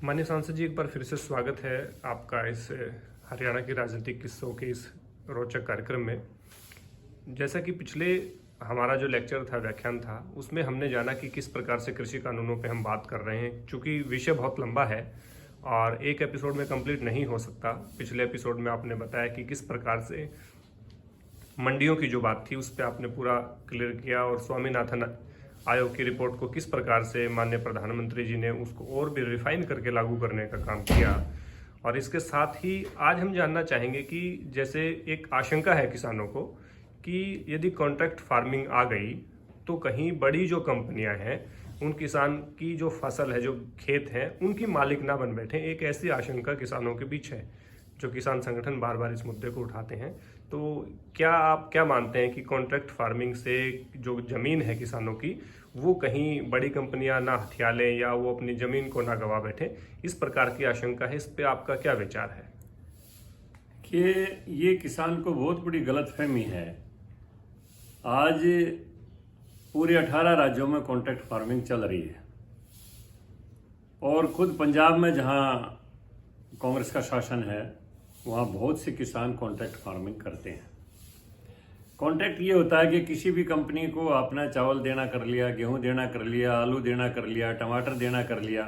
माननीय सांसद जी, एक बार फिर से स्वागत है आपका इस हरियाणा की राजनीतिक किस्सों के इस रोचक कार्यक्रम में। जैसा कि पिछले हमारा जो लेक्चर था, व्याख्यान था, उसमें हमने जाना कि किस प्रकार से कृषि कानूनों पे हम बात कर रहे हैं। चूँकि विषय बहुत लंबा है और एक एपिसोड में कंप्लीट नहीं हो सकता। पिछले एपिसोड में आपने बताया कि किस प्रकार से मंडियों की जो बात थी उस पर आपने पूरा क्लियर किया और स्वामीनाथन आयोग की रिपोर्ट को किस प्रकार से माननीय प्रधानमंत्री जी ने उसको और भी रिफाइन करके लागू करने का काम किया। और इसके साथ ही आज हम जानना चाहेंगे कि जैसे एक आशंका है किसानों को कि यदि कॉन्ट्रैक्ट फार्मिंग आ गई तो कहीं बड़ी जो कंपनियां हैं उन किसान की जो फसल है, जो खेत हैं, उनकी मालिक ना बन बैठे। एक ऐसी आशंका किसानों के बीच है, जो किसान संगठन बार बार इस मुद्दे को उठाते हैं। तो क्या आप क्या मानते हैं कि कॉन्ट्रैक्ट फार्मिंग से जो ज़मीन है किसानों की, वो कहीं बड़ी कंपनियां ना हथिया लें या वो अपनी ज़मीन को ना गवा बैठे? इस प्रकार की आशंका है, इस पे आपका क्या विचार है? कि ये किसान को बहुत बड़ी गलतफहमी है। आज पूरे 18 राज्यों में कॉन्ट्रैक्ट फार्मिंग चल रही है और खुद पंजाब में जहाँ कांग्रेस का शासन है वहाँ बहुत से किसान कॉन्ट्रैक्ट फार्मिंग करते हैं। कॉन्ट्रैक्ट ये होता है कि किसी भी कंपनी को आपने चावल देना कर लिया, गेहूं देना कर लिया, आलू देना कर लिया, टमाटर देना कर लिया,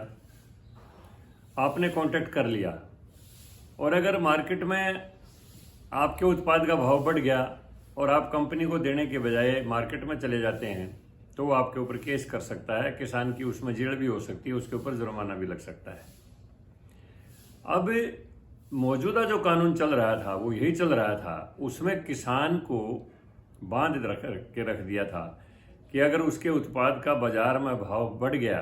आपने कॉन्ट्रैक्ट कर लिया और अगर मार्केट में आपके उत्पाद का भाव बढ़ गया और आप कंपनी को देने के बजाय मार्केट में चले जाते हैं तो वो आपके ऊपर केस कर सकता है। किसान की उसमें जेल भी हो सकती है, उसके ऊपर जुर्माना भी लग सकता है। अब मौजूदा जो कानून चल रहा था वो यही चल रहा था, उसमें किसान को बांध रख दिया था कि अगर उसके उत्पाद का बाजार में भाव बढ़ गया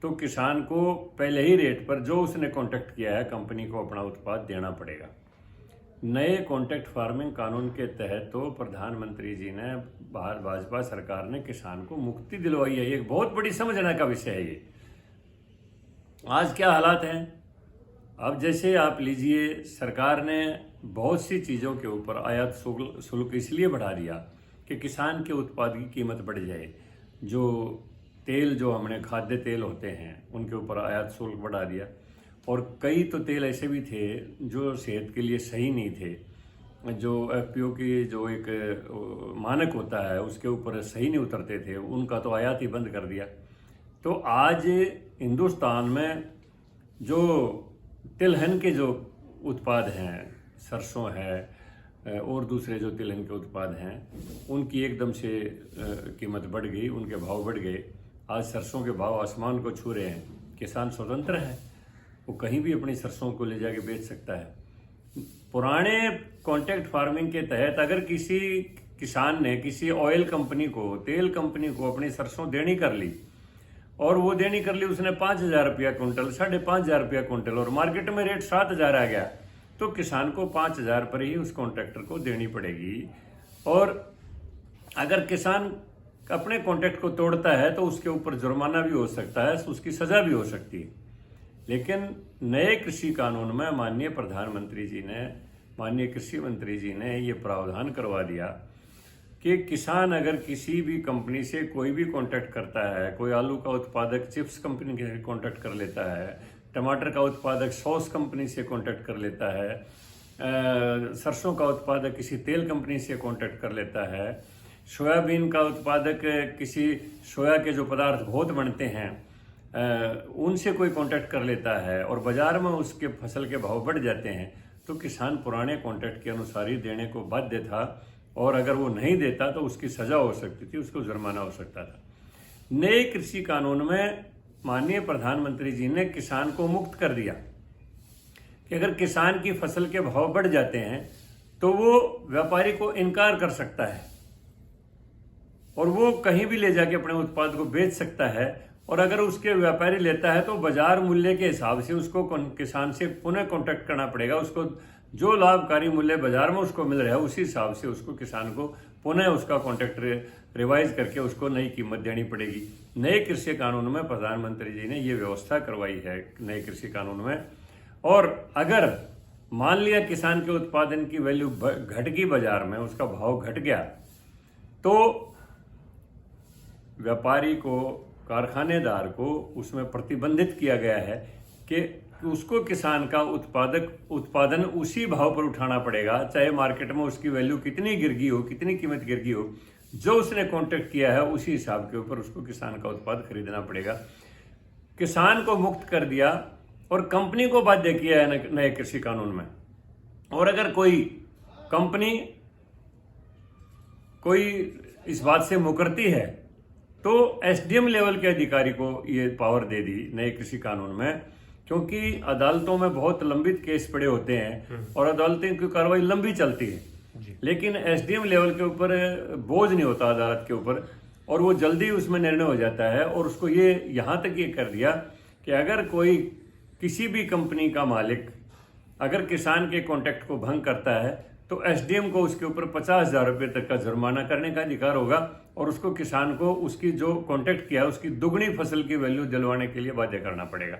तो किसान को पहले ही रेट पर जो उसने कॉन्ट्रैक्ट किया है कंपनी को अपना उत्पाद देना पड़ेगा। नए कॉन्ट्रैक्ट फार्मिंग कानून के तहत तो प्रधानमंत्री जी ने, भाजपा सरकार ने किसान को मुक्ति दिलवाई है। एक बहुत बड़ी समझने का विषय है ये। आज क्या हालात हैं, अब जैसे आप लीजिए, सरकार ने बहुत सी चीज़ों के ऊपर आयात शुल्क इसलिए बढ़ा दिया कि किसान के उत्पाद की कीमत बढ़ जाए। जो तेल, जो हमने खाद्य तेल होते हैं, उनके ऊपर आयात शुल्क बढ़ा दिया और कई तो तेल ऐसे भी थे जो सेहत के लिए सही नहीं थे। जो एफपीओ की जो एक मानक होता है उसके ऊपर सही नहीं उतरते थे, उनका तो आयात ही बंद कर दिया। तो आज हिंदुस्तान में जो तिलहन के जो उत्पाद हैं, सरसों है और दूसरे जो तिलहन के उत्पाद हैं, उनकी एकदम से कीमत बढ़ गई, उनके भाव बढ़ गए। आज सरसों के भाव आसमान को छू रहे हैं। किसान स्वतंत्र है, वो कहीं भी अपनी सरसों को ले जाके बेच सकता है। पुराने कॉन्ट्रैक्ट फार्मिंग के तहत अगर किसी किसान ने किसी ऑयल कंपनी को, तेल कंपनी को अपनी सरसों देनी कर ली और वो देनी कर ली, उसने 5,000 रुपया कुंटल, 5,500 रुपया कुंटल और मार्केट में रेट 7,000 आ गया, तो किसान को 5,000 पर ही उस कॉन्ट्रैक्टर को देनी पड़ेगी। और अगर किसान अपने कॉन्ट्रैक्ट को तोड़ता है तो उसके ऊपर जुर्माना भी हो सकता है, उसकी सजा भी हो सकती है। लेकिन नए कृषि कानून में माननीय प्रधानमंत्री जी ने, माननीय कृषि मंत्री जी ने ये प्रावधान करवा दिया कि किसान अगर किसी भी कंपनी से कोई भी कॉन्ट्रैक्ट करता है, कोई आलू का उत्पादक चिप्स कंपनी के कॉन्ट्रैक्ट कर लेता है, टमाटर का उत्पादक सॉस कंपनी से कॉन्ट्रैक्ट कर लेता है, सरसों का उत्पादक किसी तेल कंपनी से कॉन्ट्रैक्ट कर लेता है, सोयाबीन का उत्पादक किसी सोया के जो पदार्थ बहुत बनते हैं उनसे कोई कॉन्ट्रैक्ट कर लेता है और बाजार में उसके फसल के भाव बढ़ जाते हैं, तो किसान पुराने कॉन्ट्रैक्ट के अनुसार ही देने को बाध्य था और अगर वो नहीं देता तो उसकी सजा हो सकती थी, उसको जुर्माना हो सकता था। नए कृषि कानून में माननीय प्रधानमंत्री जी ने किसान को मुक्त कर दिया कि अगर किसान की फसल के भाव बढ़ जाते हैं तो वो व्यापारी को इनकार कर सकता है और वो कहीं भी ले जाके अपने उत्पाद को बेच सकता है। और अगर उसके व्यापारी लेता है तो बाजार मूल्य के हिसाब से उसको किसान से पुनः कॉन्टैक्ट करना पड़ेगा। उसको जो लाभकारी मूल्य बाजार में उसको मिल रहा है उसी हिसाब से उसको, किसान को पुनः उसका कॉन्ट्रैक्ट रिवाइज करके उसको नई कीमत देनी पड़ेगी। नए कृषि कानून में प्रधानमंत्री जी ने ये व्यवस्था करवाई है नए कृषि कानून में। और अगर मान लिया किसान के उत्पादन की वैल्यू घट गई बाजार में, उसका भाव घट गया, तो व्यापारी को, कारखानेदार को उसमें प्रतिबंधित किया गया है कि उसको किसान का उत्पादन उसी भाव पर उठाना पड़ेगा, चाहे मार्केट में उसकी वैल्यू कितनी गिर गई हो, कितनी कीमत गिर गई हो, जो उसने कॉन्ट्रैक्ट किया है उसी हिसाब के ऊपर उसको किसान का उत्पाद खरीदना पड़ेगा। किसान को मुक्त कर दिया और कंपनी को बाध्य किया है नए कृषि कानून में। और अगर कोई कंपनी कोई इस बात से मुकरती है तो एसडीएम लेवल के अधिकारी को ये पावर दे दी नए कृषि कानून में, क्योंकि अदालतों में बहुत लंबित केस पड़े होते हैं और अदालतों की कार्रवाई लंबी चलती है, लेकिन एसडीएम लेवल के ऊपर बोझ नहीं होता अदालत के ऊपर, और वो जल्दी उसमें निर्णय हो जाता है। और उसको ये यहाँ तक ये कर दिया कि अगर कोई किसी भी कंपनी का मालिक अगर किसान के कॉन्ट्रैक्ट को भंग करता है तो एसडीएम को उसके ऊपर 50,000 रुपये तक का जुर्माना करने का अधिकार होगा, और उसको किसान को उसकी जो कॉन्ट्रैक्ट किया उसकी दुगनी फसल की वैल्यू दिलवाने के लिए बाध्य करना पड़ेगा।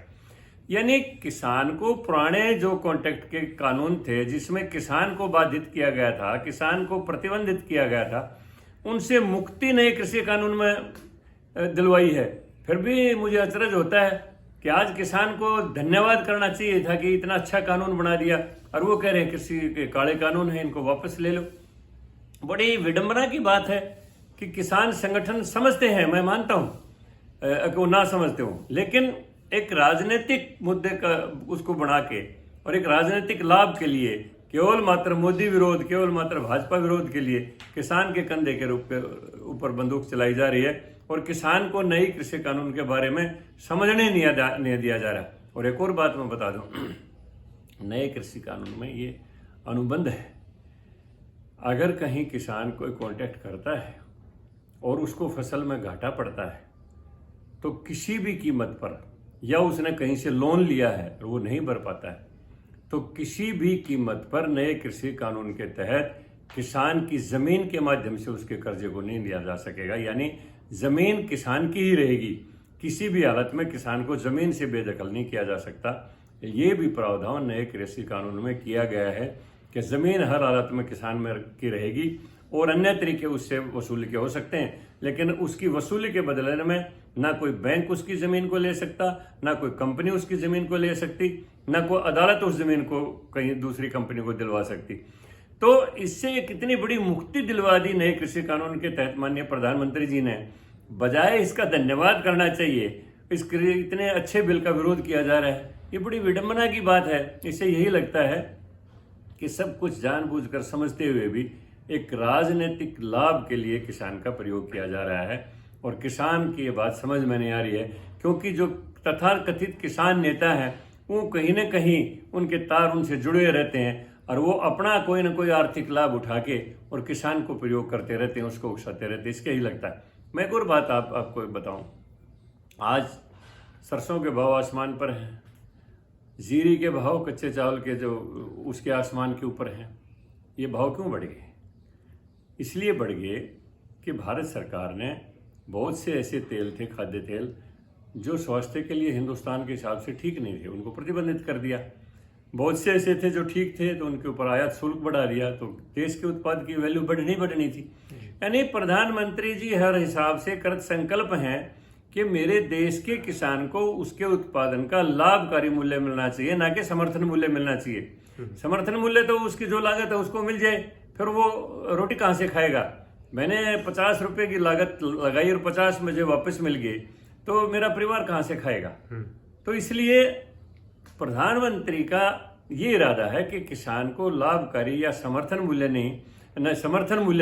यानी किसान को पुराने जो कॉन्ट्रैक्ट के कानून थे जिसमें किसान को बाधित किया गया था, किसान को प्रतिबंधित किया गया था, उनसे मुक्ति नए कृषि कानून में दिलवाई है। फिर भी मुझे अचरज होता है कि आज किसान को धन्यवाद करना चाहिए था कि इतना अच्छा कानून बना दिया, और वो कह रहे हैं कृषि के काले कानून है, इनको वापस ले लो। बड़ी विडंबना की बात है कि किसान संगठन समझते हैं, मैं मानता हूँ वो ना समझते हो, लेकिन एक राजनीतिक मुद्दे का उसको बना के और एक राजनीतिक लाभ के लिए केवल मात्र मोदी विरोध, केवल मात्र भाजपा विरोध के लिए किसान के कंधे के रूप के ऊपर बंदूक चलाई जा रही है, और किसान को नई कृषि कानून के बारे में समझने नहीं दिया जा रहा। और एक और बात मैं बता दूं, नए कृषि कानून में ये अनुबंध है, अगर कहीं किसान कोई कॉन्ट्रैक्ट करता है और उसको फसल में घाटा पड़ता है तो किसी भी कीमत पर, या उसने कहीं से लोन लिया है और वो नहीं भर पाता है, तो किसी भी कीमत पर नए कृषि कानून के तहत किसान की जमीन के माध्यम से उसके कर्जे को नहीं लिया जा सकेगा। यानी जमीन किसान की ही रहेगी, किसी भी हालत में किसान को जमीन से बेदखल नहीं किया जा सकता। ये भी प्रावधान नए कृषि कानून में किया गया है कि जमीन हर हालत में किसान में की रहेगी, और अन्य तरीके उससे वसूली के हो सकते हैं, लेकिन उसकी वसूली के बदले में ना कोई बैंक उसकी जमीन को ले सकता, ना कोई कंपनी उसकी जमीन को ले सकती, ना कोई अदालत उस जमीन को कहीं दूसरी कंपनी को दिलवा सकती। तो इससे कितनी बड़ी मुक्ति दिलवा दी नए कृषि कानून के तहत माननीय प्रधानमंत्री जी ने। बजाय इसका धन्यवाद करना चाहिए, इस इतने अच्छे बिल का विरोध किया जा रहा है। ये बड़ी विडंबना की बात है। इससे यही लगता है कि सब कुछ जानबूझकर समझते हुए भी एक राजनीतिक लाभ के लिए किसान का प्रयोग किया जा रहा है, और किसान की ये बात समझ में नहीं आ रही है, क्योंकि जो तथाकथित किसान नेता हैं वो कहीं ना कहीं उनके तार उनसे जुड़े रहते हैं, और वो अपना कोई ना कोई आर्थिक लाभ उठा के और किसान को प्रयोग करते रहते हैं, उसको उकसाते रहते हैं। इसके ही लगता है। मैं एक और बात आपको बताऊं, आज सरसों के भाव आसमान पर हैं, जीरी के भाव, कच्चे चावल के जो उसके आसमान के ऊपर हैं। ये भाव क्यों बढ़ गए? इसलिए बढ़ गए कि भारत सरकार ने बहुत से ऐसे तेल थे, खाद्य तेल, जो स्वास्थ्य के लिए हिंदुस्तान के हिसाब से ठीक नहीं थे, उनको प्रतिबंधित कर दिया। बहुत से ऐसे थे जो ठीक थे तो उनके ऊपर आयात शुल्क बढ़ा दिया, तो देश के उत्पाद की वैल्यू बढ़नी थी। यानी प्रधानमंत्री जी हर हिसाब से कृत संकल्प हैं कि मेरे देश के किसान को उसके उत्पादन का लाभकारी मूल्य मिलना चाहिए, ना कि समर्थन मूल्य मिलना चाहिए। समर्थन मूल्य तो उसकी जो लागत है उसको मिल जाए, फिर वो रोटी कहाँ से खाएगा? मैंने 50 रुपए की लागत लगाई और 50 मुझे वापस मिल गए, तो मेरा परिवार कहाँ से खाएगा? तो इसलिए प्रधानमंत्री का ये इरादा है कि किसान को लाभकारी या समर्थन मूल्य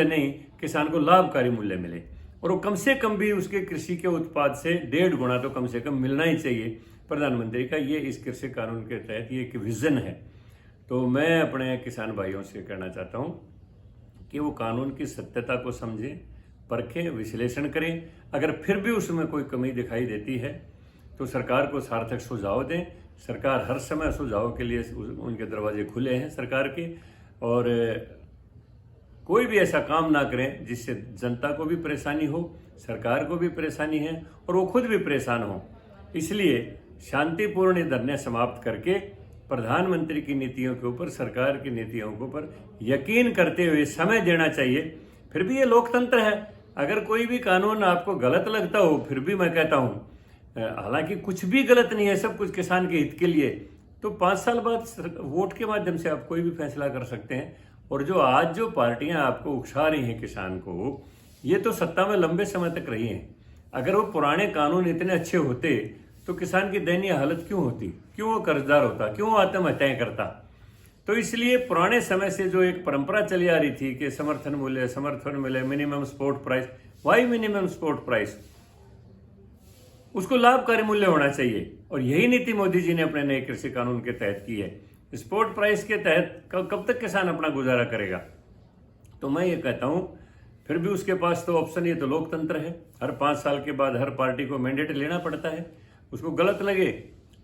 नहीं, किसान को लाभकारी मूल्य मिले, और वो कम से कम भी उसके कृषि के उत्पाद से 1.5 गुना तो कम से कम मिलना ही चाहिए। प्रधानमंत्री का ये इस कृषि कानून के तहत ये एक विजन है। तो मैं अपने किसान भाइयों से कहना चाहता हूँ कि वो कानून की सत्यता को समझें, परखें, विश्लेषण करें। अगर फिर भी उसमें कोई कमी दिखाई देती है तो सरकार को सार्थक सुझाव दें। सरकार हर समय सुझाव के लिए उनके दरवाजे खुले हैं सरकार के, और कोई भी ऐसा काम ना करें जिससे जनता को भी परेशानी हो, सरकार को भी परेशानी है और वो खुद भी परेशान हो। इसलिए शांतिपूर्ण धरने समाप्त करके प्रधानमंत्री की नीतियों के ऊपर, सरकार की नीतियों के ऊपर यकीन करते हुए समय देना चाहिए। फिर भी ये लोकतंत्र है, अगर कोई भी कानून आपको गलत लगता हो, फिर भी मैं कहता हूँ हालांकि कुछ भी गलत नहीं है, सब कुछ किसान के हित के लिए। तो 5 साल बाद वोट के माध्यम से आप कोई भी फैसला कर सकते हैं। और जो आज जो पार्टियां आपको उकसा रही हैं किसान को, ये तो सत्ता में लंबे समय तक रही हैं। अगर वो पुराने कानून इतने अच्छे होते तो किसान की दयनीय हालत क्यों होती, क्यों वो कर्जदार होता, क्यों वो आत्महत्याएं करता। तो इसलिए पुराने समय से जो एक परंपरा चली आ रही थी कि समर्थन मूल्य, minimum support price, why minimum support price, उसको लाभकारी मूल्य होना चाहिए। और यही नीति मोदी जी ने अपने नए कृषि कानून के तहत की है। सपोर्ट प्राइस के तहत कब तक किसान अपना गुजारा करेगा। तो मैं ये कहता हूं, फिर भी उसके पास तो ऑप्शन, ये तो लोकतंत्र है, हर 5 साल के बाद हर पार्टी को मैंडेट लेना पड़ता है। उसको गलत लगे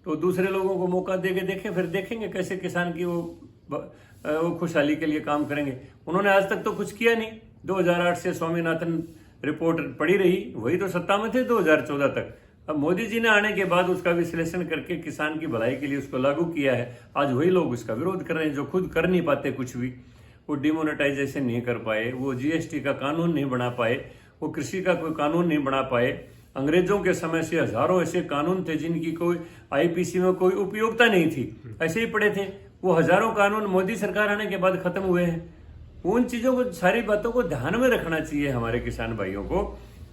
तो दूसरे लोगों को मौका देके देखें, फिर देखेंगे कैसे किसान की वो खुशहाली के लिए काम करेंगे। उन्होंने आज तक तो कुछ किया नहीं। 2008 से स्वामीनाथन रिपोर्ट पड़ी रही, वही तो सत्ता में थे 2014 तक। अब मोदी जी ने आने के बाद उसका विश्लेषण करके किसान की भलाई के लिए उसको लागू किया है। आज वही लोग उसका विरोध कर रहे हैं जो खुद कर नहीं पाते कुछ भी। वो डिमोनेटाइजेशन नहीं कर पाए, वो जीएसटी का कानून नहीं बना पाए, वो कृषि का कोई कानून नहीं बना पाए। अंग्रेजों के समय से हजारों ऐसे कानून थे जिनकी कोई आईपीसी में कोई उपयोगिता नहीं थी, ऐसे ही पड़े थे। वो हजारों कानून मोदी सरकार आने के बाद खत्म हुए हैं। उन चीजों को, सारी बातों को ध्यान में रखना चाहिए हमारे किसान भाइयों को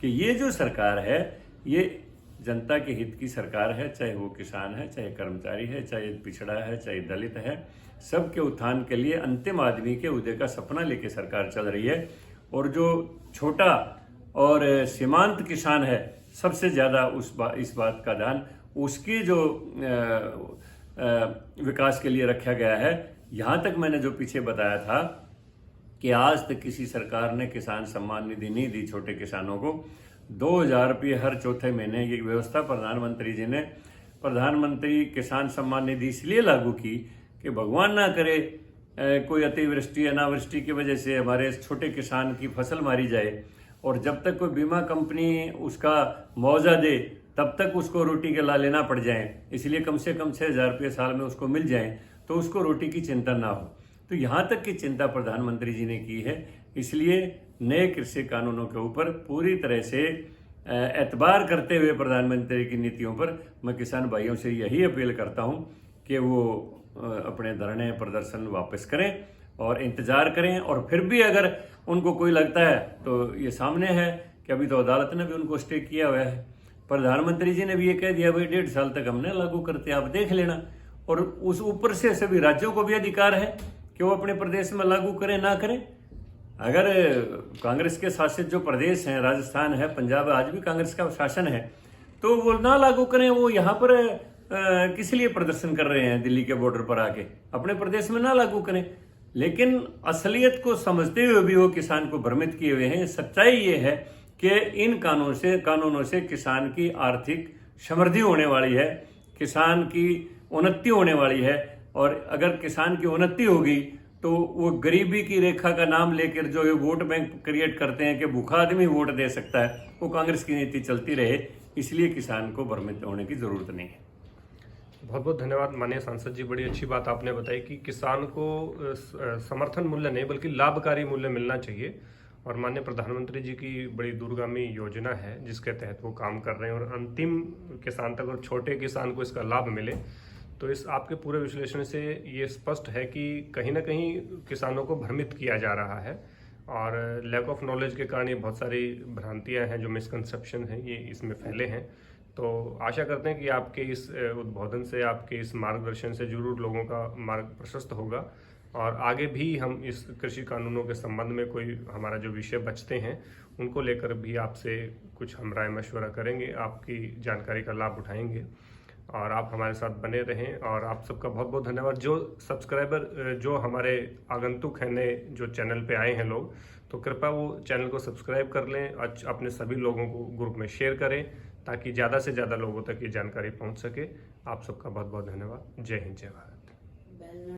कि ये जो सरकार है ये जनता के हित की सरकार है। चाहे वो किसान है, चाहे कर्मचारी है, चाहे पिछड़ा है, चाहे दलित है, सबके उत्थान के लिए अंतिम आदमी के उदय का सपना लेके सरकार चल रही है। और जो छोटा और सीमांत किसान है, सबसे ज्यादा इस बात का ध्यान उसकी जो विकास के लिए रखा गया है। यहां तक मैंने जो पीछे बताया था कि आज तक किसी सरकार ने किसान सम्मान निधि नहीं दी छोटे किसानों को। 2000 रुपये हर चौथे महीने की व्यवस्था प्रधानमंत्री जी ने प्रधानमंत्री किसान सम्मान निधि इसलिए लागू की कि भगवान ना करे कोई अतिवृष्टि अनावृष्टि की वजह से हमारे छोटे किसान की फसल मारी जाए, और जब तक कोई बीमा कंपनी उसका मुआवजा दे तब तक उसको रोटी के ला लेना पड़ जाए। इसलिए कम से कम 6000 रुपये साल में उसको मिल जाए तो उसको रोटी की चिंता ना हो। तो यहाँ तक की चिंता प्रधानमंत्री जी ने की है। इसलिए नए कृषि कानूनों के ऊपर पूरी तरह से एतबार करते हुए प्रधानमंत्री की नीतियों पर मैं किसान भाइयों से यही अपील करता हूँ कि वो अपने धरने प्रदर्शन वापस करें और इंतजार करें। और फिर भी अगर उनको कोई लगता है तो ये सामने है कि अभी तो अदालत ने भी उनको स्टे किया हुआ है। प्रधानमंत्री जी ने भी ये कह दिया भाई 1.5 साल तक हमने लागू करते, आप देख लेना। और उस ऊपर से सभी राज्यों को भी अधिकार है कि वो अपने प्रदेश में लागू करें ना करें। अगर कांग्रेस के शासित जो प्रदेश हैं, राजस्थान है, पंजाब, आज भी कांग्रेस का शासन है, तो वो ना लागू करें। वो यहाँ पर किस लिए प्रदर्शन कर रहे हैं दिल्ली के बॉर्डर पर आके, अपने प्रदेश में ना लागू करें। लेकिन असलियत को समझते हुए भी वो किसान को भ्रमित किए हुए हैं। सच्चाई ये है कि इन कानूनों से किसान की आर्थिक समृद्धि होने वाली है, किसान की उन्नति होने वाली है। और अगर किसान की उन्नति होगी तो वो गरीबी की रेखा का नाम लेकर जो ये वोट बैंक क्रिएट करते हैं कि भूखा आदमी वोट दे सकता है, वो कांग्रेस की नीति चलती रहे। इसलिए किसान को भ्रमित होने की जरूरत नहीं है। बहुत बहुत धन्यवाद माननीय सांसद जी, बड़ी अच्छी बात आपने बताई कि किसान को समर्थन मूल्य नहीं बल्कि लाभकारी मूल्य मिलना चाहिए। और माननीय प्रधानमंत्री जी की बड़ी दूरगामी योजना है जिसके तहत वो काम कर रहे हैं और अंतिम किसान तक और छोटे किसान को इसका लाभ मिले। तो इस आपके पूरे विश्लेषण से ये स्पष्ट है कि कहीं ना कहीं किसानों को भ्रमित किया जा रहा है और लैक ऑफ नॉलेज के कारण ये बहुत सारी भ्रांतियां हैं, जो मिसकंसेप्शन हैं, ये इसमें फैले हैं। तो आशा करते हैं कि आपके इस उद्बोधन से, आपके इस मार्गदर्शन से जरूर लोगों का मार्ग प्रशस्त होगा और आगे भी हम इस कृषि कानूनों के संबंध में कोई हमारा जो विषय बचते हैं उनको लेकर भी आपसे कुछ हम राय मशवरा करेंगे, आपकी जानकारी का लाभ उठाएंगे और आप हमारे साथ बने रहें। और आप सबका बहुत बहुत धन्यवाद। जो सब्सक्राइबर, जो हमारे आगंतुक हैं नए, जो चैनल पे आए हैं लोग, तो कृपया वो चैनल को सब्सक्राइब कर लें, अपने सभी लोगों को ग्रुप में शेयर करें ताकि ज़्यादा से ज़्यादा लोगों तक ये जानकारी पहुंच सके। आप सबका बहुत बहुत धन्यवाद। जय हिंद, जय भारत।